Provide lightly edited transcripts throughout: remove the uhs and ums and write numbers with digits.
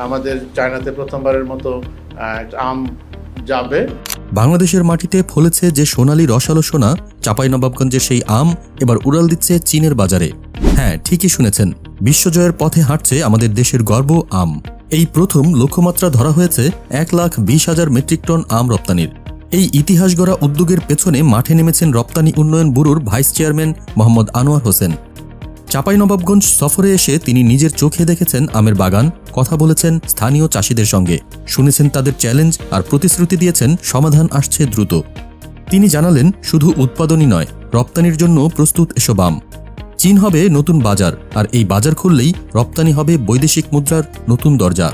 আমাদের চায়নাতে প্রথমবারের মতো আম যাবে। বাংলাদেশের মাটিতে ফলেছে যে সোনালী রসালো সোনা, চাঁপাইনবাবগঞ্জের সেই আম এবার উড়াল দিচ্ছে চীনের বাজারে। হ্যাঁ, ঠিকই শুনেছেন, বিশ্বজয়ের পথে হাঁটছে আমাদের দেশের গর্ব আম। এই প্রথম লক্ষ্যমাত্রা ধরা হয়েছে 1,20,000 মেট্রিক টন আম রপ্তানির। এই ইতিহাস গড়া উদ্যোগের পেছনে মাঠে নেমেছেন রপ্তানি উন্নয়ন ব্যুরোর ভাইস চেয়ারম্যান মোহাম্মদ আনোয়ার হোসেন। চাঁপাইনবাবগঞ্জ সফরে এসে তিনি নিজের চোখে দেখেছেন আমের বাগান, কথা বলেছেন স্থানীয় চাষিদের সঙ্গে, শুনেছেন তাদের চ্যালেঞ্জ আর প্রতিশ্রুতি দিয়েছেন সমাধান আসছে দ্রুত। তিনি জানালেন, শুধু উৎপাদনই নয়, রপ্তানির জন্য প্রস্তুত এসব আম। চীন হবে নতুন বাজার, আর এই বাজার খুললেই রপ্তানি হবে বৈদেশিক মুদ্রার নতুন দরজা।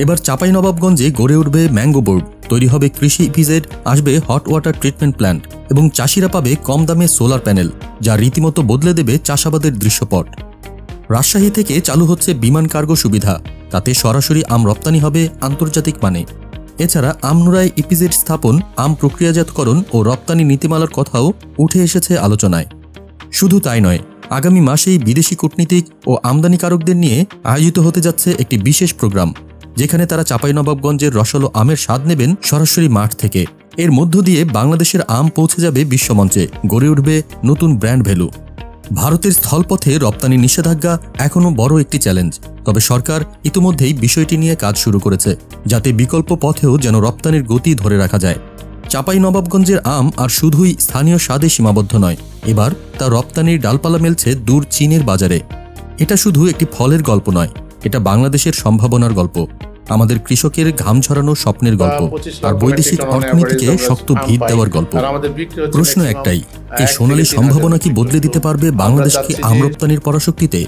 এবার চাঁপাইনবাবগঞ্জে গড়ে উঠবে ম্যাঙ্গো বোর্ড, তৈরি হবে কৃষি ইপিজেড, আসবে হট ওয়াটার ট্রিটমেন্ট প্ল্যান্ট এবং চাষিরা পাবে কম দামে সোলার প্যানেল, যা রীতিমতো বদলে দেবে চাষাবাদের দৃশ্যপট। রাজশাহী থেকে চালু হচ্ছে বিমান কার্গো সুবিধা, তাতে সরাসরি আম রপ্তানি হবে আন্তর্জাতিক মানে। এছাড়া আমনুরায় ইপিজেড স্থাপন, আম প্রক্রিয়াজাতকরণ ও রপ্তানি নীতিমালার কথাও উঠে এসেছে আলোচনায়। শুধু তাই নয়, আগামী মাসেই বিদেশি কূটনীতিক ও আমদানিকারকদের নিয়ে আয়োজিত হতে যাচ্ছে একটি বিশেষ প্রোগ্রাম, যেখানে তারা চাঁপাইনবাবগঞ্জের রসালো আমের স্বাদ নেবেন সরাসরি মাঠ থেকে। এর মধ্য দিয়ে বাংলাদেশের আম পৌঁছে যাবে বিশ্বমঞ্চে, গড়ে উঠবে নতুন ব্র্যান্ড ভ্যালু। ভারতের স্থলপথে রপ্তানি নিষেধাজ্ঞা এখনও বড় একটি চ্যালেঞ্জ, তবে সরকার ইতিমধ্যেই বিষয়টি নিয়ে কাজ শুরু করেছে, যাতে বিকল্প পথেও যেন রপ্তানির গতি ধরে রাখা যায়। চাঁপাইনবাবগঞ্জের আম আর শুধুই স্থানীয় স্বাদে সীমাবদ্ধ নয়, এবার তা রপ্তানির ডালপালা মেলছে দূর চীনের বাজারে। এটা শুধু একটি ফলের গল্প নয়, এটা বাংলাদেশের সম্ভাবনার গল্প, আমাদের কৃষকের ঘাম ঝরানো স্বপ্নের গল্প, আর বৈদেশিক অর্থনীতিকে শক্ত ভিত দেওয়ার গল্প। প্রশ্ন একটাই, এই সোনালী সম্ভাবনা কি বদলে দিতে পারবে বাংলাদেশকে আম রপ্তানির পরাশক্তিতে?